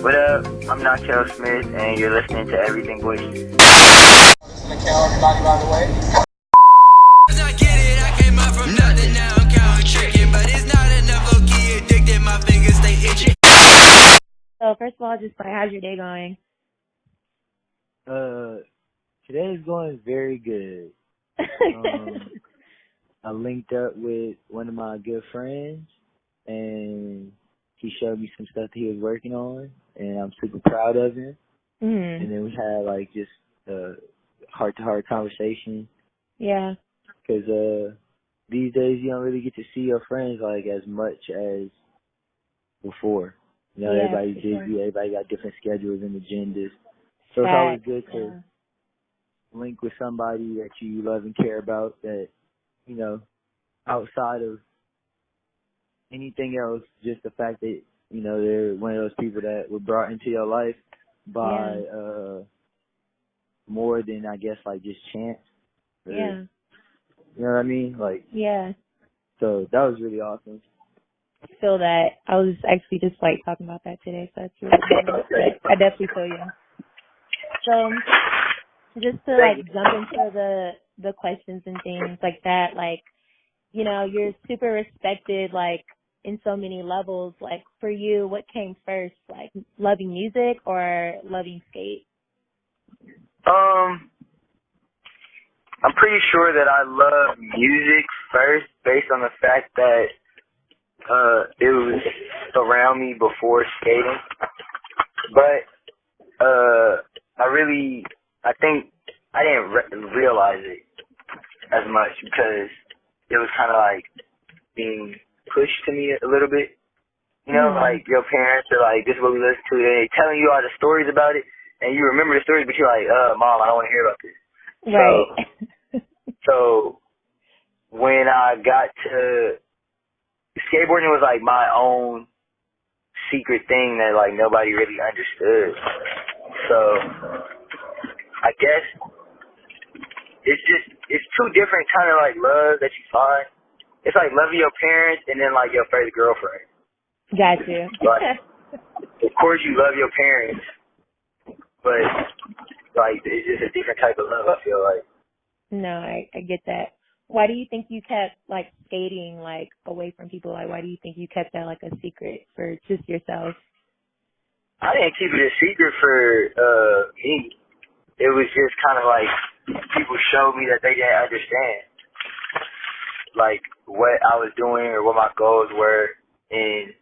What up? I'm Na-Kel Smith, and you're listening to Everything Boisterous. This is Nakel, everybody, by the way. I get it, I came up from nothing, now I'm counting tricking, but it's not enough, low key addicted, my fingers stay itching. So first of all, just like, how's your day going? Today is going very good. I linked up with one of my good friends, and he showed me some stuff that he was working on, and I'm super proud of him. Mm-hmm. And then we had like just a heart-to-heart conversation. Yeah. Because these days you don't really get to see your friends like as much as before. You know, Yeah, everybody's busy, sure. everybody got different schedules and agendas. So it's always good to link with somebody that you love and care about that, you know, outside of anything else, just the fact that, you know, they're one of those people that were brought into your life by more than, I guess, like just chance. Yeah. You know what I mean? Like, yeah. so that was really awesome. I feel that. I was actually just like talking about that today, so that's really good. I definitely feel you. So just to like jump into the questions and things like that, like, you know, you're super respected like in so many levels. Like for you, what came first, like loving music or loving skate? I'm pretty sure that I love music first based on the fact that it was around me before skating. But I think I didn't realize it as much because it was kind of like being pushed to me a little bit. You know, like your parents are like, this is what we listen to. They're telling you all the stories about it, and you remember the stories, but you're like, Mom, I don't want to hear about this. Right. So when I got to skateboarding, was like my own secret thing that like nobody really understood. So I guess it's two different kind of like love that you find. It's like loving your parents and then like your first girlfriend. Got you. Like, of course you love your parents, but like it's just a different type of love, I feel like. No, I get that. Why do you think you kept like skating like away from people? Like why do you think you kept that like a secret for just yourself? I didn't keep it a secret for me. It was just kind of like people showed me that they didn't understand like what I was doing or what my goals were, and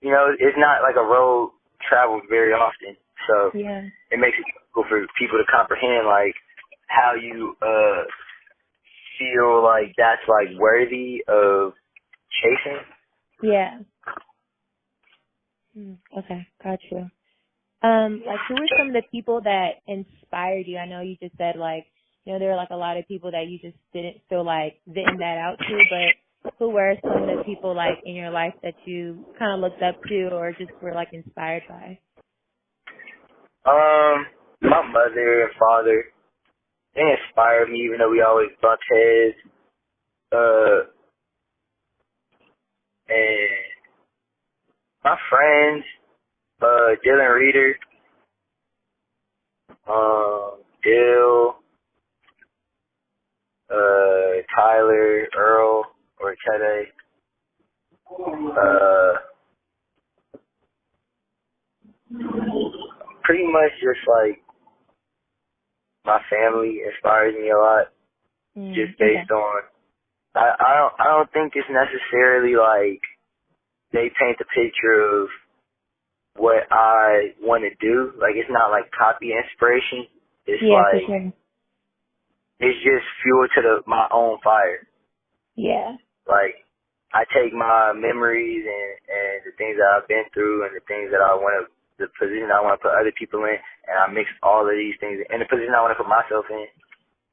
you know, it's not like a road traveled very often, so it makes it difficult for people to comprehend like how you feel like that's like worthy of chasing. Yeah. Okay, gotcha. Like who were some of the people that inspired you? I know you just said like, you know, there were like a lot of people that you just didn't feel like venting that out to, but who were some of the people like in your life that you kind of looked up to or just were like inspired by? My mother and father, they inspired me even though we always bumped heads. And my friends, Dylan Reeder, Dill, Tyler, Earl, or Tede, pretty much just like my family inspires me a lot, just based on, I don't think it's necessarily like they paint the picture of what I want to do. Like, it's not like copy inspiration. It's like, for sure. It's just fuel to my own fire. Yeah. Like, I take my memories and the things that I've been through and the things that I want to, the position I want to put other people in, and I mix all of these things, and the position I want to put myself in,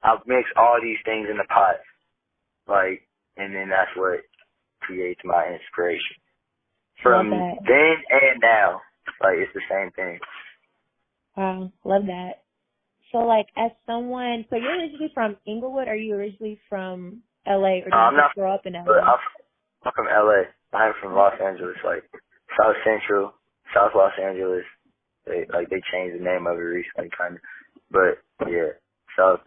I mix all these things in the pot. Like, and then that's what creates my inspiration. From then and now, like, it's the same thing. Wow, love that. So, like, as someone, so you're originally from Inglewood, or are you originally from LA, or did you just grow up in LA? I'm from LA. I'm from Los Angeles, like, South Central, South Los Angeles. They changed the name of it recently, kind of. But yeah, South.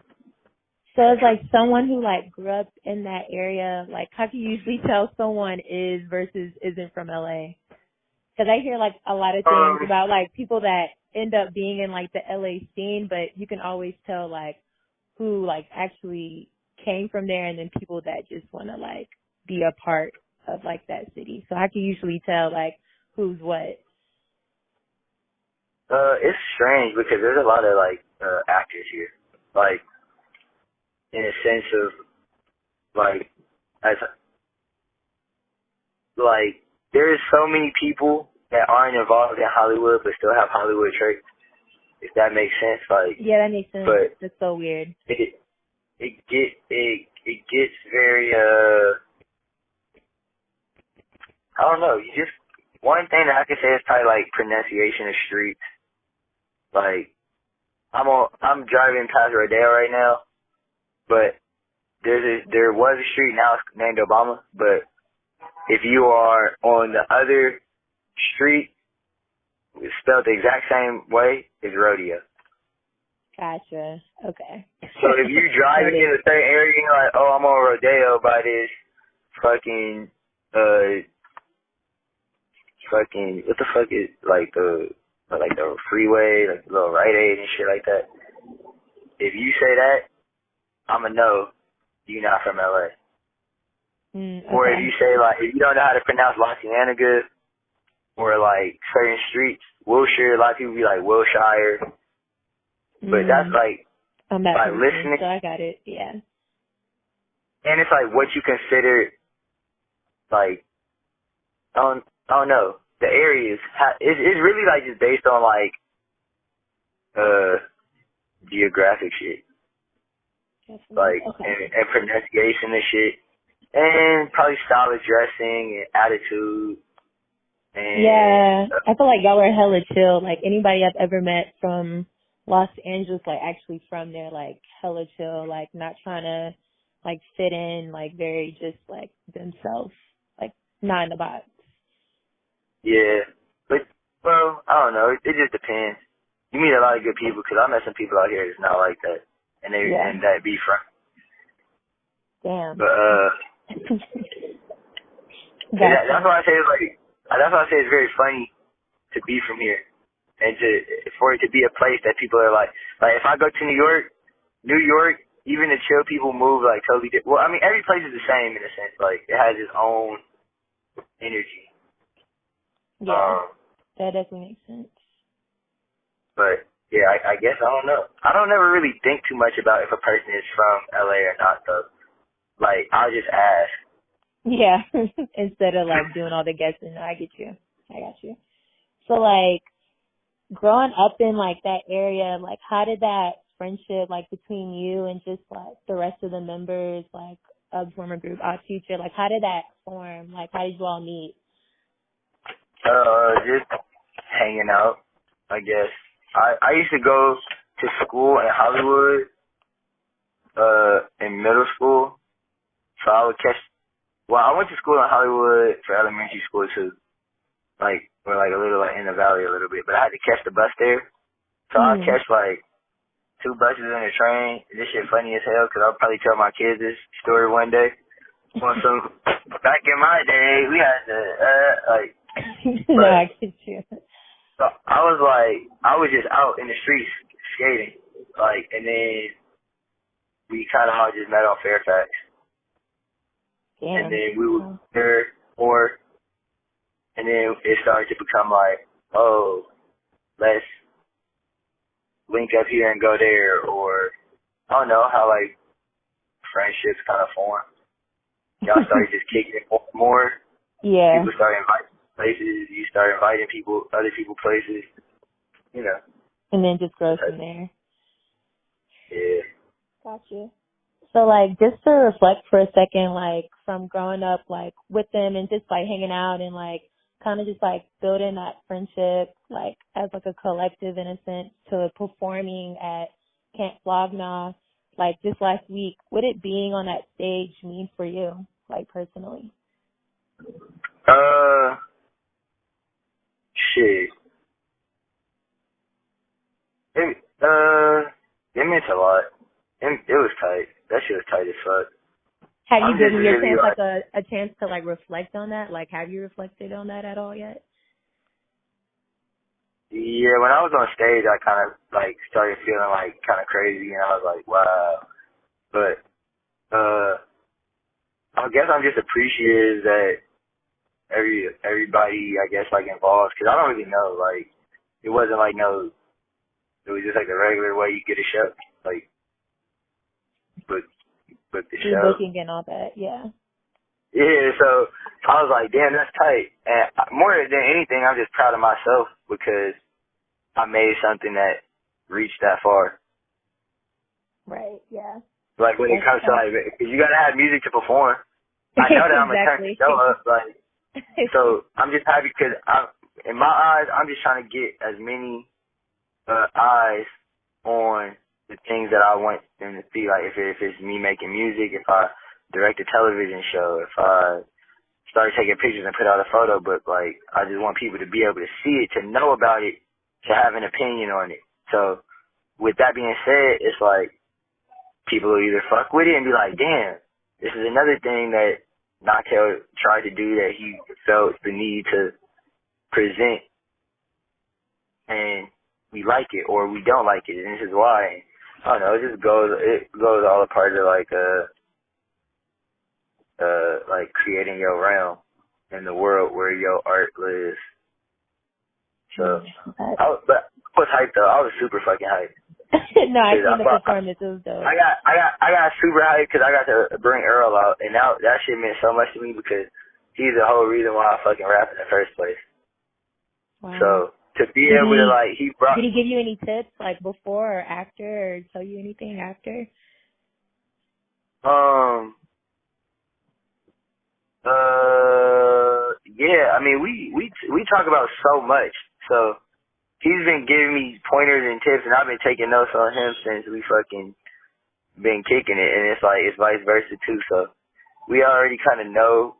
So it's like someone who like grew up in that area. Like, how can you usually tell someone is versus isn't from LA? Because I hear like a lot of things about like people that end up being in like the LA scene, but you can always tell like who like actually came from there, and then people that just want to like be a part of like that city. So how can you usually tell like who's what? It's strange because there's a lot of like actors here, like in a sense of like as like there's so many people that aren't involved in Hollywood but still have Hollywood traits. If that makes sense, like Yeah, that makes sense. But that's so weird. It gets very I don't know. You just one thing that I can say is probably like pronunciation of streets. Like I'm driving past Rodeo right now, but there was a street, now it's named Obama. But if you are on the other street, it's spelled the exact same way, is Rodeo. Gotcha. Okay. So if you're driving in a certain area and you're like, oh, I'm on Rodeo by this fucking what the fuck is like the freeway, like the little Rite Aid and shit like that. If you say that, I'ma know you're not from LA. Okay. Or if you say like, if you don't know how to pronounce La Cienega or like certain streets, Wilshire, a lot of people be like Wilshire. But that's like, I'm not by listening. So I got it, yeah. And it's like what you consider, like, I don't know. The areas, it's really like just based on like, geographic shit. Definitely. Like, okay. and pronunciation and shit. And probably style of dressing and attitude. And, yeah, I feel like y'all are hella chill. Like anybody I've ever met from Los Angeles, like actually from there, like hella chill, like not trying to like fit in, like very just like themselves, like not in the box. yeah. But, well, I don't know. It just depends. You meet a lot of good people because I met some people out here that's not like that. And and that be from. Damn. But, that's why I say it's like, that's why I say it's very funny to be from here. And for it to be a place that people are like if I go to New York, even the chill people move like totally different. Well, I mean, every place is the same in a sense. Like, it has its own energy. Yeah, that definitely makes sense. But, yeah, I guess I don't know. I don't ever really think too much about if a person is from LA or not, though. Like, I'll just ask. Yeah, instead of like doing all the guessing. I get you. I got you. So like growing up in like that area, like how did that friendship like between you and just like the rest of the members like of the former group, our teacher, like how did that form? Like how did you all meet? Just hanging out, I guess. I used to go to school in Hollywood, in middle school. So I would I went to school in Hollywood for elementary school too. Like, we're like a little like in the valley a little bit, but I had to catch the bus there. So I'd catch like 2 buses in a train. This shit funny as hell because I'll probably tell my kids this story one day. Well, so back in my day, we had to, like. No, I get you. So I was just out in the streets skating, like, and then we kind of all just met on Fairfax. Damn. And then we were there, and then it started to become like, oh, let's link up here and go there, or I don't know how like friendships kind of form. Y'all started just kicking it more. Yeah. People started inviting places. You start inviting people, other people places. You know. And then just grow from there. Yeah. Gotcha. So, like, just to reflect for a second, like, from growing up, like, with them and just, like, hanging out and, like, kind of just, like, building that friendship, like, as, like, a collective, in a sense, to performing at Camp Flog Gnaw, like, just last week, what did being on that stage mean for you, like, personally? Shit. It meant a lot. It was tight. That shit was tight as fuck. Have you given your really, chance a chance to reflect on that? Have you reflected on that at all yet? Yeah, when I was on stage, I kind of started feeling kind of crazy, and I was like, wow. But I guess I'm just appreciative that everybody, I guess, involved, because I don't really know. It wasn't it was just the regular way you get a show, book the show. Booking and all that, yeah. Yeah, so I was like, damn, that's tight. And more than anything, I'm just proud of myself because I made something that reached that far. Right, yeah. When it comes to because you gotta have music to perform. I know that I'm gonna turn the show up, so I'm just happy because in my eyes, I'm just trying to get as many eyes on the things that I want them to see. If it's me making music, if I direct a television show, if I start taking pictures and put out a photo book, I just want people to be able to see it, to know about it, to have an opinion on it. So with that being said, it's people will either fuck with it and be like, damn, this is another thing that Nakel tried to do that he felt the need to present, and we like it or we don't like it, and this is why. I don't know, it goes all a part of creating your realm in the world where your art lives. So, but I was hyped though. I was super fucking hyped. No, I seen the performance. It was dope. I got super hyped because I got to bring Earl out, and that shit meant so much to me because he's the whole reason why I fucking rap in the first place. Wow. So to be able to Did he give you any tips before or after, or tell you anything after? Yeah. I mean, we talk about so much. So he's been giving me pointers and tips, and I've been taking notes on him since we fucking been kicking it, and it's vice versa too. So we already kind of know.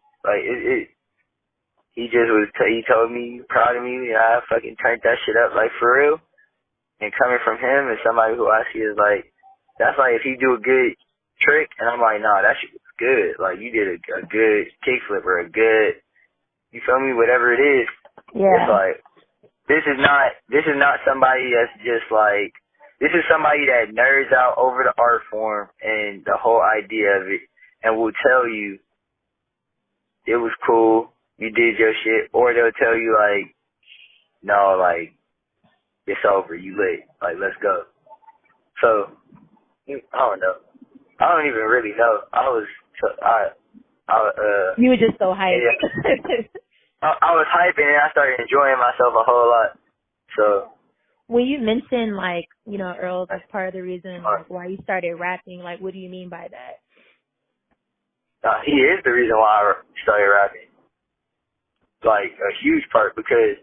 He just he told me, proud of me, and I fucking turned that shit up for real. And coming from him and somebody who I see is that's if he do a good trick, and I'm like, nah, that shit was good. You did a good kickflip or a good, you feel me, whatever it is. Yeah. It's this is not somebody that's just this is somebody that nerds out over the art form and the whole idea of it, and will tell you it was cool, you did your shit, or they'll tell you no, it's over, you lit, let's go. So I don't know. I don't even really know. You were just so hyped. Yeah. I was hyping and I started enjoying myself a whole lot. So when you mentioned Earl as part of the reason why you started rapping, what do you mean by that? He is the reason why I started rapping. A huge part, because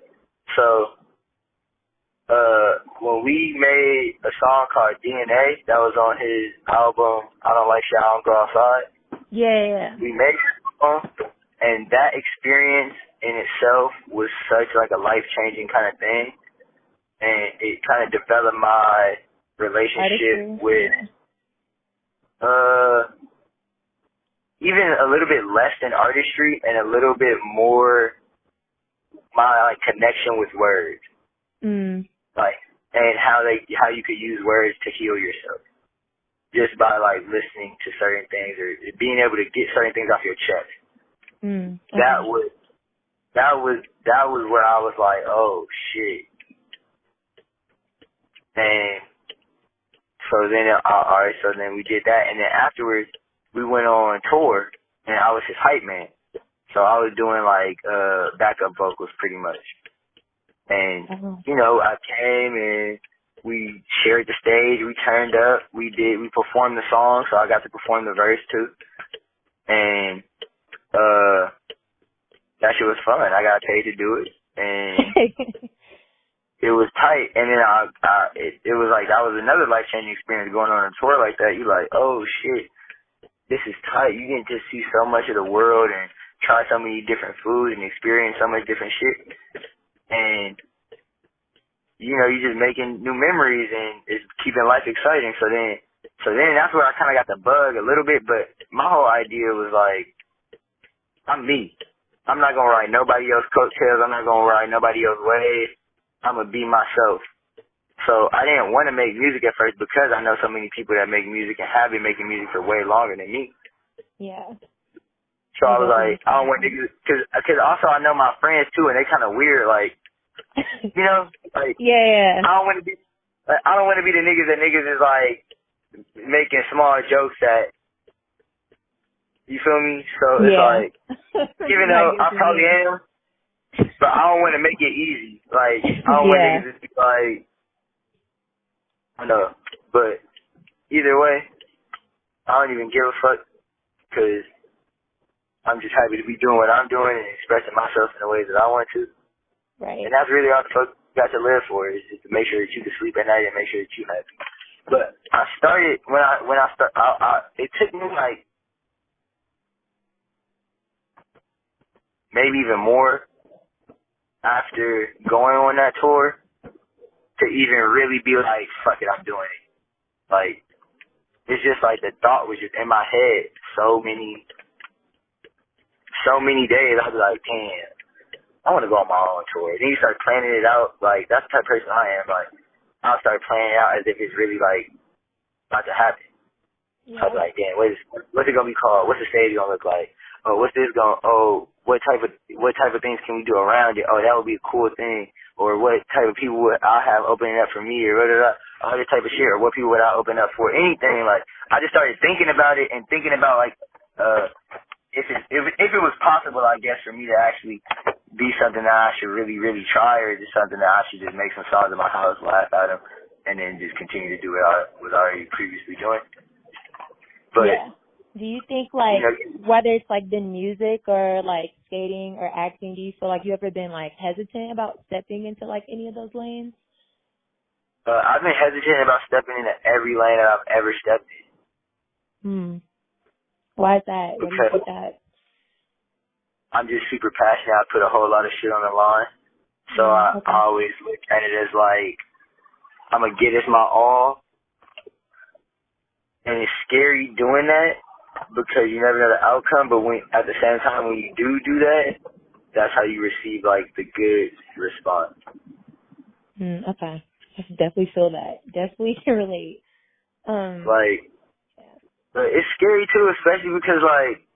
when we made a song called DNA that was on his album I Don't Like Shit, I Don't Go Outside. Yeah. We made a song, and that experience in itself was such a life-changing kind of thing, and it kind of developed my relationship with even a little bit less than artistry and a little bit more my connection with words. And how you could use words to heal yourself just by listening to certain things or being able to get certain things off your chest. Okay. That was where I was like, oh shit. And so then we did that, and then afterwards we went on tour, and I was his hype man. So I was doing backup vocals pretty much. And I came and we shared the stage, we turned up, we performed the song, so I got to perform the verse too. And that shit was fun. I got paid to do it, and it was tight. And then it was that was another life-changing experience going on a tour like that. You oh shit, this is tight. You get to see so much of the world and try so many different foods and experience so much different shit. and you just making new memories and it's keeping life exciting. So then that's where I kind of got the bug a little bit. But my whole idea was like, I'm me. I'm not gonna ride nobody else's coattails. I'm not gonna ride nobody else's wave. I'm gonna be myself. So I didn't want to make music at first because I know so many people that make music and have been making music for way longer than me. Yeah. So I was like, I don't want niggas, cause also I know my friends too, and they kind of weird, like, like, yeah. I don't want to be the niggas that niggas is like making small jokes at. You feel me? So it's like, even though I probably am, but I don't want to make it easy. Like, I don't want niggas to be like, I know, but either way, I don't even give a fuck, cause I'm just happy to be doing what I'm doing and expressing myself in the ways that I want to. Right. And that's really all the fuck you got to live for, is just to make sure that you can sleep at night and make sure that you happy. But I started, it took me like maybe even more after going on that tour to even really be like, fuck it, I'm doing it. Like, it's just like the thought was just in my head so many days. I'd be like, damn, I want to go on my own tour. Then you start planning it out. Like, that's the type of person I am. Like, I'll start planning it out as if it's really, like, about to happen. Yeah. I was like, damn, what's it going to be called? What's the stage going to look like? Oh, what's this going? Oh, what type of things can we do around it? Oh, that would be a cool thing. Or what type of people would I have opening up for me, or all this type of shit, or what people would I open up for? Anything. Like, I just started thinking about it and thinking about like, if it was possible, I guess, for me to actually be something that I should really, really try, or just something that I should just make some songs in my house, laugh at them, and then just continue to do what I was already previously doing. But yeah. Do you think, like, whether it's, like, been music or, like, skating or acting, do you feel like you ever been, like, hesitant about stepping into, like, any of those lanes? I've been hesitant about stepping into every lane that I've ever stepped in. Why is that? What do you think that? I'm just super passionate. I put a whole lot of shit on the line. So I always look at it as, like, I'm going to give this my all. And it's scary doing that, because you never know the outcome, but at the same time, when you do that, that's how you receive, like, the good response. Okay. I can definitely feel that. Definitely can relate. But it's scary, too, especially because, like,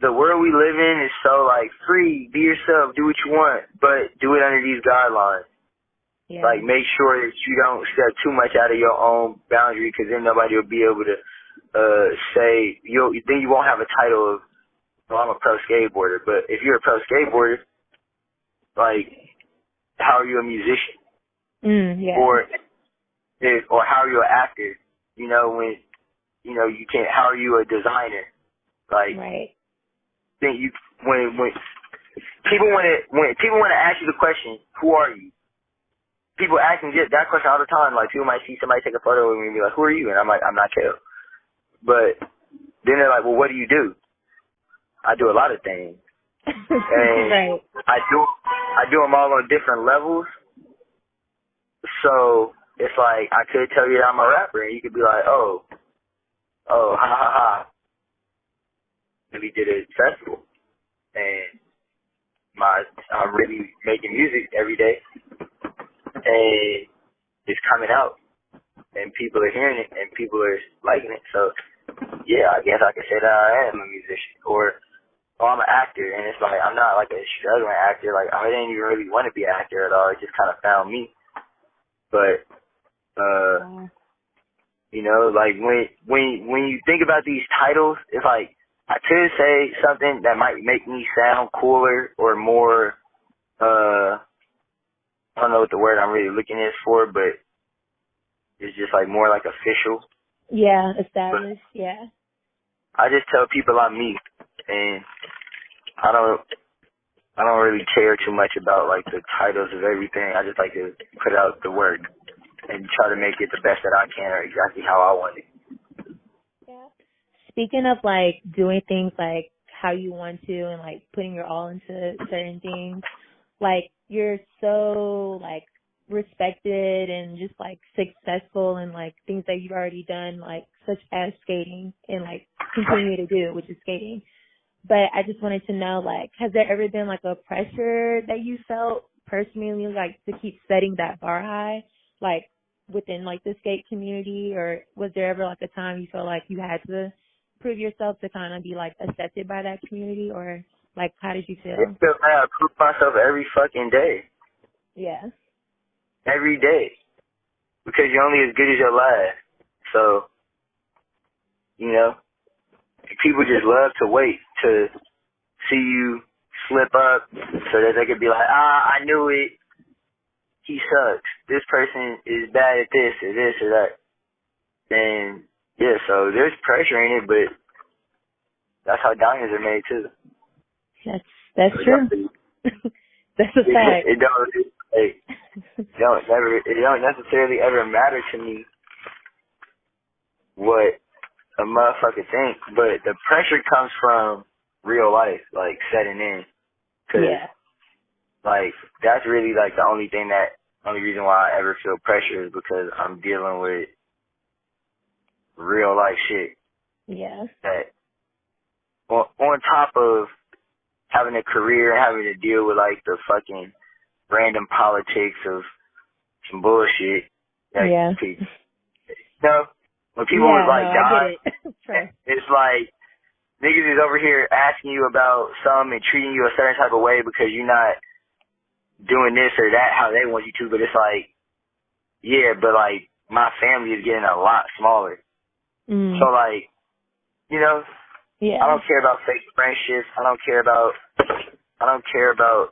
the world we live in is so, like, free, be yourself, do what you want, but do it under these guidelines. Yeah. Like, make sure that you don't step too much out of your own boundary, because then nobody will be able to say, then you won't have a title of, well, I'm a pro skateboarder. But if you're a pro skateboarder, like, how are you a musician? Yeah. Or how are you an actor? When, you can't, how are you a designer? Like, right. Then when people want to ask you the question, who are you? People ask me that question all the time. Like, people might see somebody take a photo with me and be like, who are you? And I'm like, I'm Na-Kel. But then they're like, well, what do you do? I do a lot of things. And right. I do them all on different levels. So it's like, I could tell you that I'm a rapper, and you could be like, oh, ha, ha, ha. Maybe did a festival. And I'm really making music every day. And it's coming out, and people are hearing it, and people are liking it. So, yeah, I guess I could say that I am a musician, or I'm an actor, and it's like, I'm not like a struggling actor. Like, I didn't even really want to be an actor at all. It just kind of found me. But, like, when you think about these titles, it's like, I could say something that might make me sound cooler or more, I don't know what the word I'm really looking at for, but it's just like more like official. Yeah, established, yeah. I just tell people I'm me, and I don't really care too much about like the titles of everything. I just like to put out the work and try to make it the best that I can, or exactly how I want it. Yeah. Speaking of like doing things like how you want to and like putting your all into certain things, like you're so like respected and just like successful in like things that you've already done, like such as skating and like continue to do, which is skating. But I just wanted to know, like, has there ever been like a pressure that you felt personally, like to keep setting that bar high, like within like the skate community, or was there ever like a time you felt like you had to prove yourself to kind of be like accepted by that community, or like how did you feel? I feel like I prove myself every fucking day. Yeah. Every day. Because you're only as good as your last. So, you know, people just love to wait to see you slip up so that they could be like, I knew it. He sucks. This person is bad at this or this or that. And, yeah, so there's pressure in it, but that's how diamonds are made, too. That's true. That's a fact. It don't necessarily ever matter to me what a motherfucker thinks, but the pressure comes from real life, like setting in. Cause, like, that's really like the only reason why I ever feel pressure is because I'm dealing with real life shit. Yeah. That on top of having a career and having to deal with like the fucking random politics of some bullshit. That people, you know, when people like die, it's like niggas is over here asking you about something and treating you a certain type of way because you're not doing this or that how they want you to, but it's like, yeah, but like my family is getting a lot smaller. So like, you know, I don't care about fake friendships. I don't care about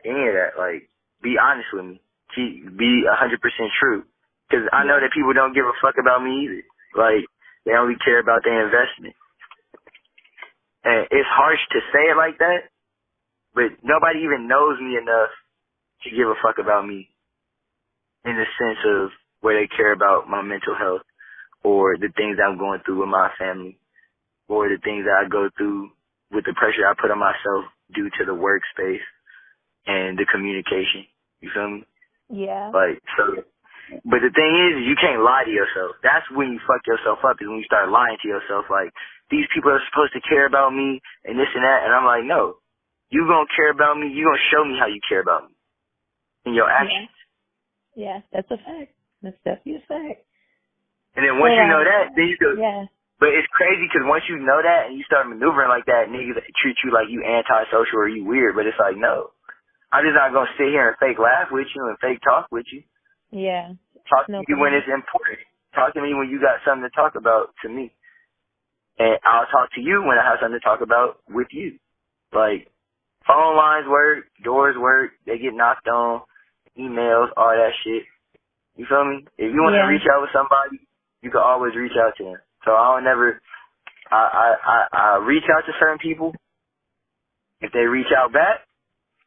any of that. Like, be honest with me. Be 100% true. Because I know that people don't give a fuck about me either. Like, they only care about their investment. And it's harsh to say it like that, but nobody even knows me enough to give a fuck about me in the sense of where they care about my mental health or the things I'm going through with my family or the things that I go through with the pressure I put on myself due to the workspace and the communication. You feel me? Yeah. Like, so, but the thing is, you can't lie to yourself. That's when you fuck yourself up, is when you start lying to yourself, like, these people are supposed to care about me and this and that, and I'm like, no. You gonna care about me, you gonna show me how you care about me in your actions. Yeah, that's a fact. That's definitely a fact. And then once you know that, then you go, yeah. But it's crazy because once you know that and you start maneuvering like that, niggas treat you like you antisocial or you weird. But it's like, no. I'm just not going to sit here and fake laugh with you and fake talk with you. Yeah. Talk to me when it's important. Talk to me when you got something to talk about to me. And I'll talk to you when I have something to talk about with you. Like, phone lines work, doors work, they get knocked on, emails, all that shit. You feel me? If you want to reach out with somebody, you can always reach out to them. So I reach out to certain people. If they reach out back,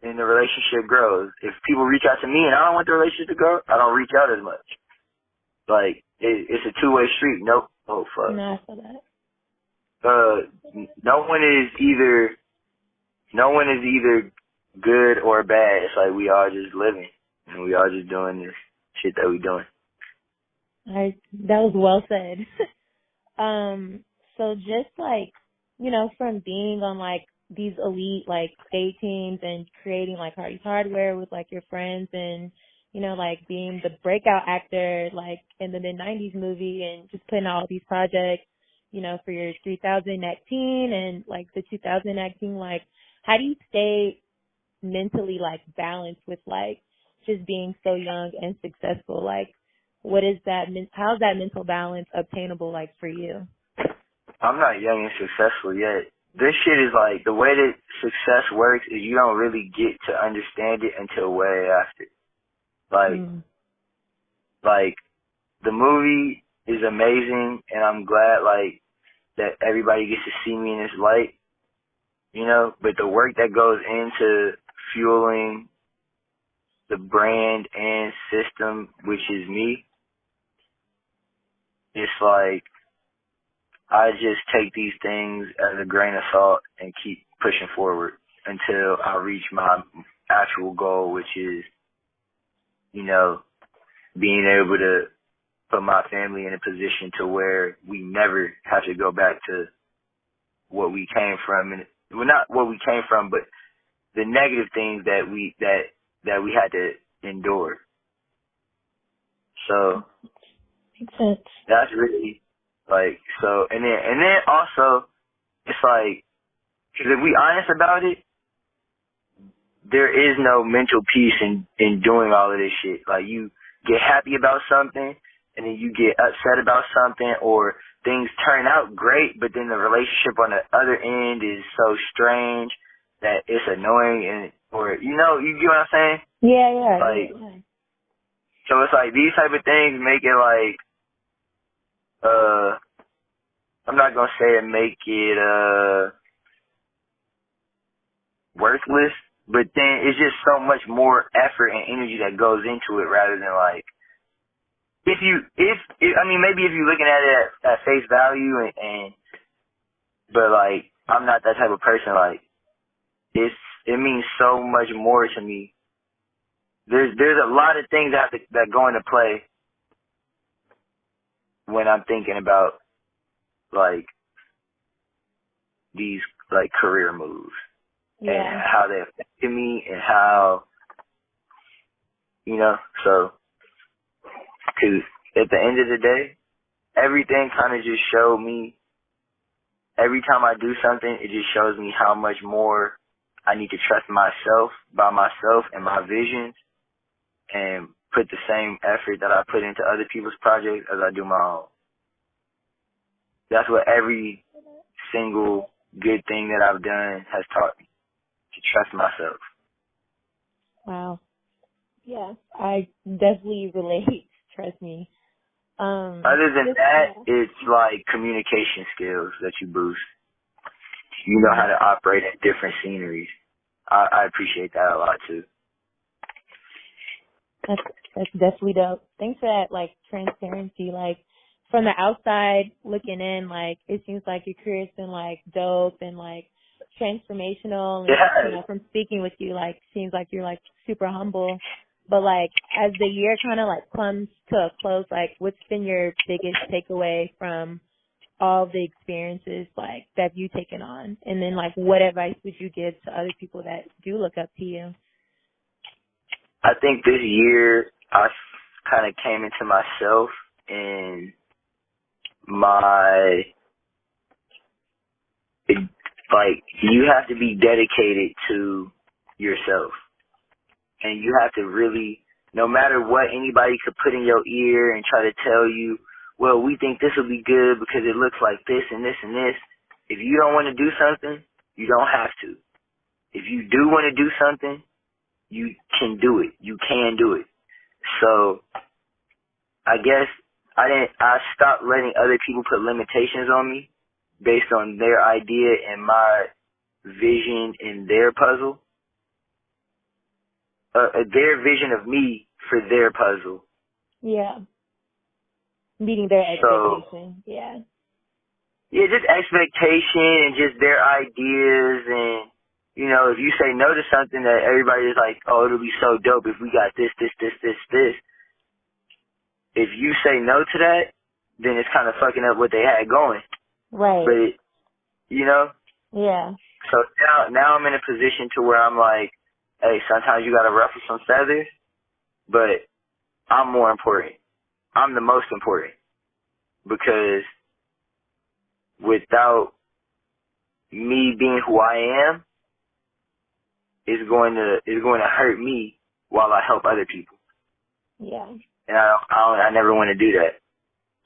then the relationship grows. If people reach out to me and I don't want the relationship to grow, I don't reach out as much. Like, it's a two-way street. Nope. Oh, fuck. No, I feel that. No one is either good or bad. It's like we all just living and we all just doing this shit that we doing. That was well said. So just like, you know, from being on like these elite like skate teams and creating like Hardies hardware with like your friends and, you know, like being the breakout actor like in the mid-90s movie and just putting all these projects, you know, for your 3000 act team and like the 2000 act team, like how do you stay mentally like balanced with like just being so young and successful? Like what is that, how's that mental balance obtainable like for you? I'm not young and successful yet. This shit is like, the way that success works is you don't really get to understand it until way after. Like, the movie is amazing and I'm glad like that everybody gets to see me in this light, you know, but the work that goes into fueling the brand and system, which is me, it's like, I just take these things as a grain of salt and keep pushing forward until I reach my actual goal, which is you know, being able to put my family in a position to where we never have to go back to what we came from, and well, not what we came from, but the negative things that we had to endure. So makes sense. that's really like so, and then also it's like, because if we honest about it, there is no mental peace in doing all of this shit. Like, you get happy about something, and then you get upset about something, or things turn out great, but then the relationship on the other end is so strange that it's annoying, and or you get what I'm saying? Yeah. Like, so it's like these type of things make it like, I'm not gonna say it make it worthless, but then it's just so much more effort and energy that goes into it rather than like, maybe if you're looking at it at face value but like, I'm not that type of person. Like, it means so much more to me. There's a lot of things that go into play when I'm thinking about like these like career moves. Yeah. And how they affected me, and how, so, because at the end of the day, everything kind of just showed me, every time I do something, it just shows me how much more I need to trust myself, and my visions, and put the same effort that I put into other people's projects as I do my own. That's what every single good thing that I've done has taught me. To trust myself. Wow. Yeah, I definitely relate. Trust me. Other than that, it's like communication skills that you boost. You know how to operate in different sceneries. I appreciate that a lot too. That's definitely dope. Thanks for that, like, transparency. Like, from the outside looking in, like, it seems like your career's been like dope and like transformational, and Yeah. from speaking with you, like, seems like you're like super humble. But like, as the year kind of like comes to a close, like, what's been your biggest takeaway from all the experiences like that you've taken on? And then like, what advice would you give to other people that do look up to you? I think this year I kind of came into myself, and you have to be dedicated to yourself. And you have to really, no matter what anybody could put in your ear and try to tell you, well, we think this will be good because it looks like this and this and this. If you don't want to do something, you don't have to. If you do want to do something, you can do it. You can do it. So I guess I stopped letting other people put limitations on me based on their idea and my vision in their puzzle. Their vision of me for their puzzle. Yeah. Meeting their expectation. Yeah. Yeah, just expectation and just their ideas. And, if you say no to something that everybody is like, oh, it'll be so dope if we got this. If you say no to that, then it's kind of fucking up what they had going. Right. But, Yeah. So now I'm in a position to where I'm like, hey, sometimes you got to ruffle some feathers, but I'm more important. I'm the most important, because without me being who I am, it's going to hurt me while I help other people. Yeah. And I never want to do that.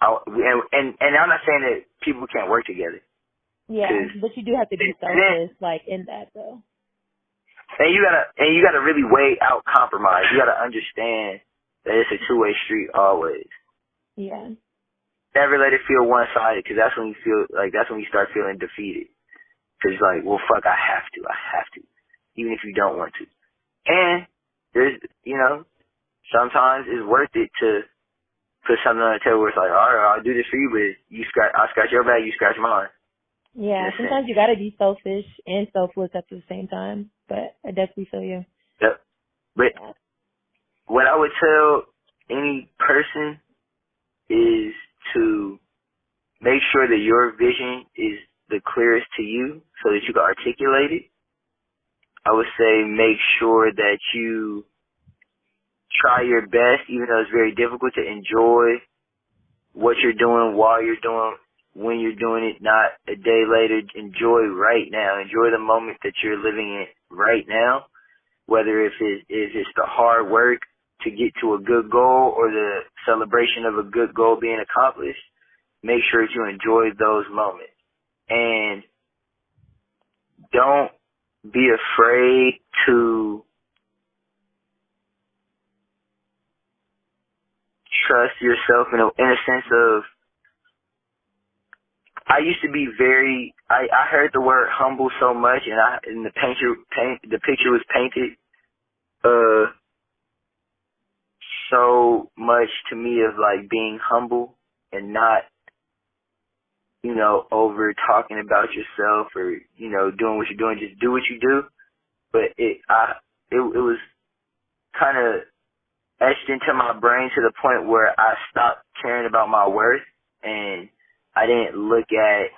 And I'm not saying that people can't work together. Yeah, but you do have to be selfless, like, in that though. And you gotta really weigh out compromise. You gotta understand that it's a two-way street always. Yeah. Never let it feel one-sided, because that's when you start feeling defeated. Because it's like, well, fuck, I have to, even if you don't want to. And there's, sometimes it's worth it to put something on the table where it's like, all right, I'll do this for you, but I'll scratch your back, you scratch mine. Yeah, sometimes you gotta be selfish and selfless at the same time, but I definitely feel you. Yep. But what I would tell any person is to make sure that your vision is the clearest to you so that you can articulate it. I would say make sure that you try your best, even though it's very difficult, to enjoy what you're doing while you're doing, when you're doing it, not a day later. Enjoy right now. Enjoy the moment that you're living in right now, whether if it's the hard work to get to a good goal or the celebration of a good goal being accomplished. Make sure that you enjoy those moments. And don't be afraid to trust yourself in a sense of, I used to be I heard the word humble so much, and the picture was painted so much to me of like being humble and not, you know, over talking about yourself or, you know, doing what you're doing. Just do what you do. But it was kind of etched into my brain to the point where I stopped caring about my worth, and I didn't look at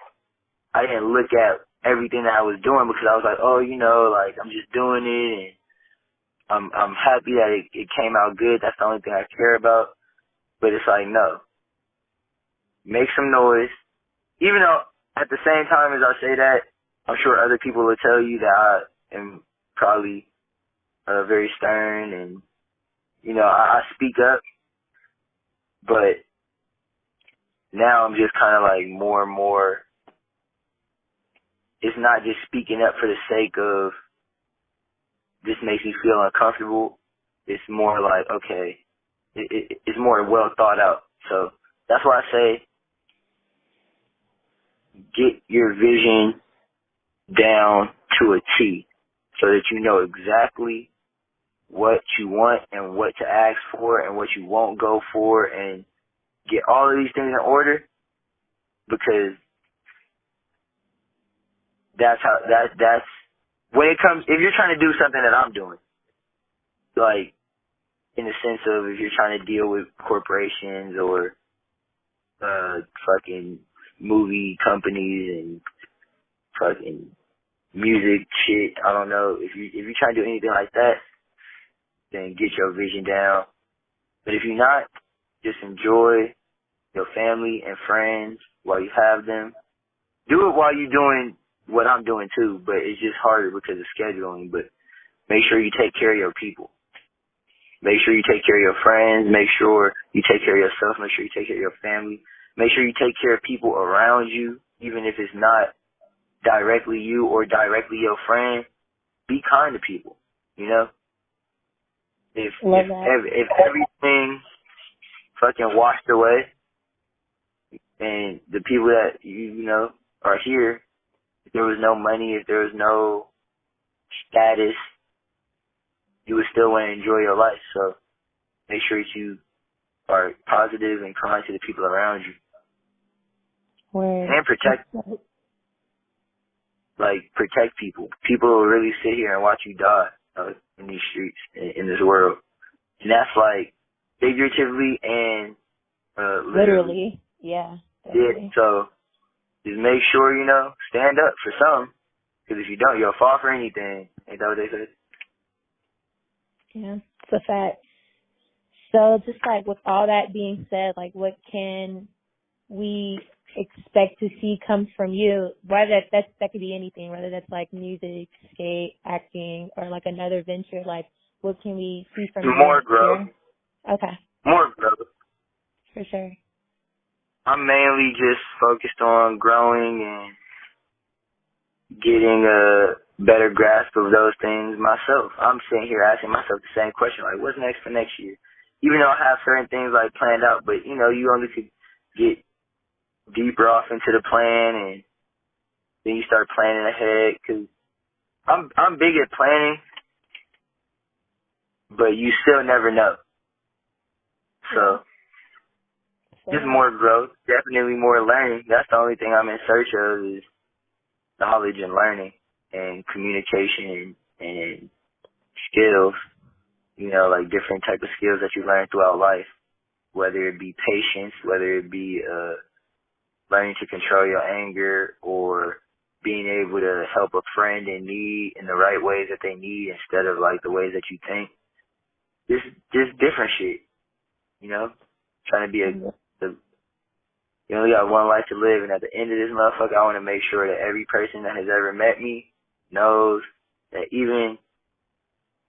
everything that I was doing, because I was like, oh, you know, like I'm just doing it, and I'm happy that it came out good. That's the only thing I care about. But it's like, no, make some noise. Even though at the same time as I say that, I'm sure other people will tell you that I am probably very stern, and, you know, I speak up. But now I'm just kind of like more and more, it's not just speaking up for the sake of this makes me feel uncomfortable. It's more like, okay, it's more well thought out. So that's why I say get your vision down to a T so that you know exactly what you want and what to ask for and what you won't go for, and get all of these things in order, because that's when it comes, if you're trying to do something that I'm doing, like in the sense of if you're trying to deal with corporations or fucking movie companies and fucking music shit, I don't know, if you're trying to do anything like that, then get your vision down. But if you're not, just enjoy your family and friends while you have them. Do it while you're doing what I'm doing too, but it's just harder because of scheduling. But make sure you take care of your people. Make sure you take care of your friends. Make sure you take care of yourself. Make sure you take care of your family. Make sure you take care of people around you, even if it's not directly you or directly your friend. Be kind to people, you know? If everything fucking washed away and the people that you know are here, if there was no money, if there was no status, you would still want to enjoy your life. So make sure that you are positive and kind to the people around you. And protect people. People will really sit here and watch you die in these streets, in this world. And that's like figuratively and literally. Yeah. Definitely. Yeah, so just make sure, you know, stand up for something. Because if you don't, you'll fall for anything. Ain't that what they said? Yeah, it's a fact. So just like with all that being said, like what can we expect to see come from you? Whether that could be anything, whether that's like music, skate, acting, or like another venture. Like what can we see from you? More growth. Okay. More growth. For sure. I'm mainly just focused on growing and getting a better grasp of those things myself. I'm sitting here asking myself the same question, like, what's next for next year? Even though I have certain things like planned out, but you know, you only could get deeper off into the plan, and then you start planning ahead. Cause I'm big at planning, but you still never know. So just more growth, definitely more learning. That's the only thing I'm in search of is knowledge and learning and communication and skills. you know, like different type of skills that you learn throughout life, whether it be patience, whether it be learning to control your anger, or being able to help a friend in need in the right ways that they need instead of like the ways that you think. Just different shit, you know? Trying to be you only got one life to live, and at the end of this motherfucker, I want to make sure that every person that has ever met me knows that even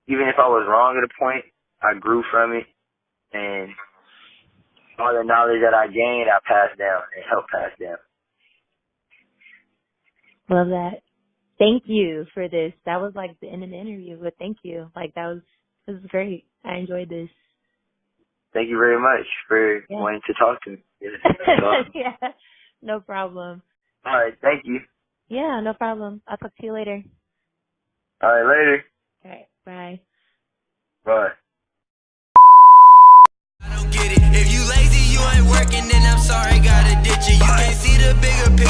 if I was wrong at a point, I grew from it, and all the knowledge that I gained, I passed down and helped pass down. Love that. Thank you for this. That was like the end of the interview, but thank you. Like this was great. I enjoyed this. Thank you very much for wanting to talk to me. Yeah, no problem. All right, thank you. Yeah, no problem. I'll talk to you later. All right, later. All right, bye. Bye. I don't get it. If you lazy, you ain't working, then I'm sorry, gotta ditch it. You can't see the bigger picture.